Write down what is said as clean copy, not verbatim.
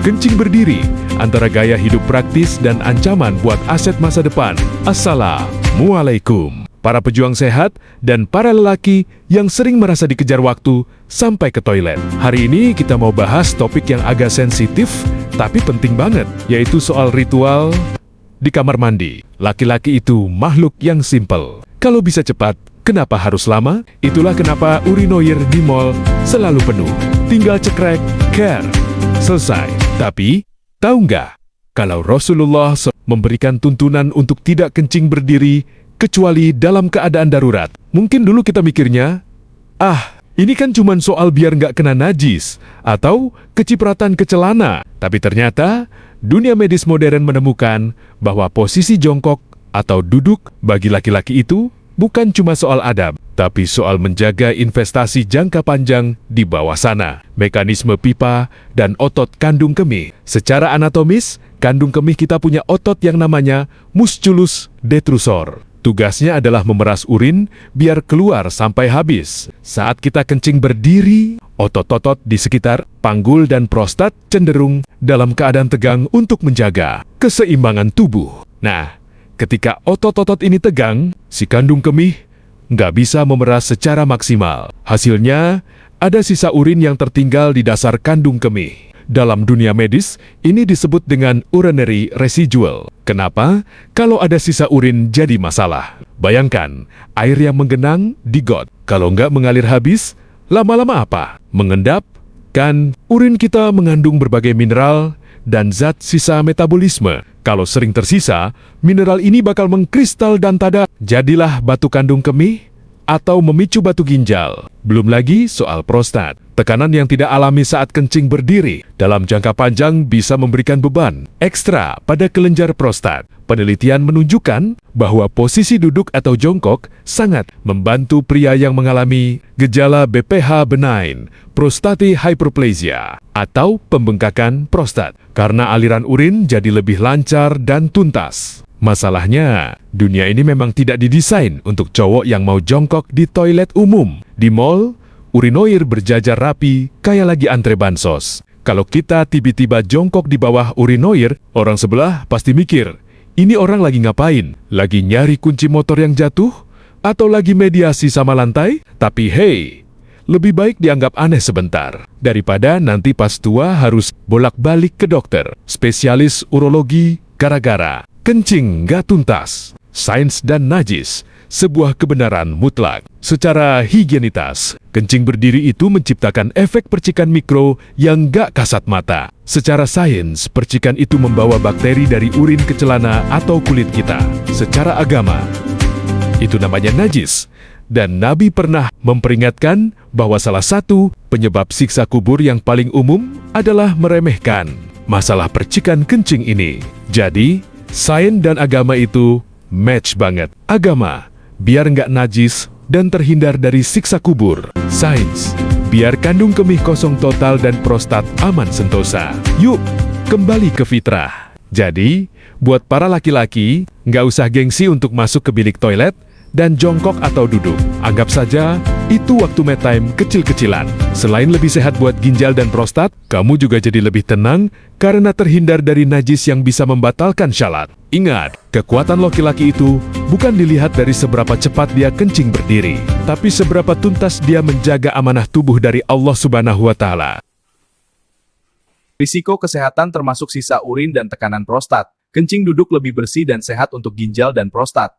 Kencing berdiri, antara gaya hidup praktis dan ancaman buat aset masa depan. Assalamualaikum. Para pejuang sehat dan para lelaki yang sering merasa dikejar waktu sampai ke toilet. Hari ini kita mau bahas topik yang agak sensitif tapi penting banget, yaitu soal ritual di kamar mandi. Laki-laki itu makhluk yang simple. Kalau bisa cepat, kenapa harus lama? Itulah kenapa urinoir di mall selalu penuh. Tinggal cekrek, care, selesai. Tapi, tahu nggak? Kalau Rasulullah memberikan tuntunan untuk tidak kencing berdiri, kecuali dalam keadaan darurat. Mungkin dulu kita mikirnya, ini kan cuma soal biar nggak kena najis, atau kecipratan ke celana. Tapi ternyata, dunia medis modern menemukan bahwa posisi jongkok atau duduk bagi laki-laki itu bukan cuma soal adab, tapi soal menjaga investasi jangka panjang di bawah sana. Mekanisme pipa dan otot kandung kemih. Secara anatomis, kandung kemih kita punya otot yang namanya musculus detrusor. Tugasnya adalah memeras urin biar keluar sampai habis. Saat kita kencing berdiri, otot-otot di sekitar panggul dan prostat cenderung dalam keadaan tegang untuk menjaga keseimbangan tubuh. Nah, ketika otot-otot ini tegang, si kandung kemih nggak bisa memeras secara maksimal. Hasilnya, ada sisa urin yang tertinggal di dasar kandung kemih. Dalam dunia medis, ini disebut dengan urinary residual. Kenapa? Kalau ada sisa urin jadi masalah. Bayangkan, air yang menggenang di got. Kalau nggak mengalir habis, lama-lama apa? Mengendap? Kan, urin kita mengandung berbagai mineral dan zat sisa metabolisme. Kalau sering tersisa, mineral ini bakal mengkristal dan tada. Jadilah batu kandung kemih atau memicu batu ginjal. Belum lagi soal prostat. Tekanan yang tidak alami saat kencing berdiri dalam jangka panjang bisa memberikan beban ekstra pada kelenjar prostat. Penelitian menunjukkan bahwa posisi duduk atau jongkok sangat membantu pria yang mengalami gejala BPH benign, prostatic hyperplasia, atau pembengkakan prostat, karena aliran urin jadi lebih lancar dan tuntas. Masalahnya, dunia ini memang tidak didesain untuk cowok yang mau jongkok di toilet umum. Di mall, urinoir berjajar rapi kayak lagi antre bansos. Kalau kita tiba-tiba jongkok di bawah urinoir, orang sebelah pasti mikir, ini orang lagi ngapain? Lagi nyari kunci motor yang jatuh? Atau lagi mediasi sama lantai? Tapi hey, lebih baik dianggap aneh sebentar, daripada nanti pas tua harus bolak-balik ke dokter, spesialis urologi, gara-gara kencing nggak tuntas. Sains dan najis, sebuah kebenaran mutlak. Secara higienitas, kencing berdiri itu menciptakan efek percikan mikro yang nggak kasat mata. Secara sains, percikan itu membawa bakteri dari urin ke celana atau kulit kita. Secara agama, itu namanya najis. Dan Nabi pernah memperingatkan bahwa salah satu penyebab siksa kubur yang paling umum adalah meremehkan masalah percikan kencing ini. Jadi, sains dan agama itu match banget. Agama, biar nggak najis dan terhindar dari siksa kubur. Sains, biar kandung kemih kosong total dan prostat aman sentosa. Yuk, kembali ke fitrah. Jadi, buat para laki-laki, nggak usah gengsi untuk masuk ke bilik toilet dan jongkok atau duduk. Anggap saja itu waktu me time kecil-kecilan. Selain lebih sehat buat ginjal dan prostat, kamu juga jadi lebih tenang karena terhindar dari najis yang bisa membatalkan syalat. Ingat, kekuatan laki-laki itu bukan dilihat dari seberapa cepat dia kencing berdiri, tapi seberapa tuntas dia menjaga amanah tubuh dari Allah Subhanahu wa Ta'ala. Risiko kesehatan termasuk sisa urin dan tekanan prostat. Kencing duduk lebih bersih dan sehat untuk ginjal dan prostat.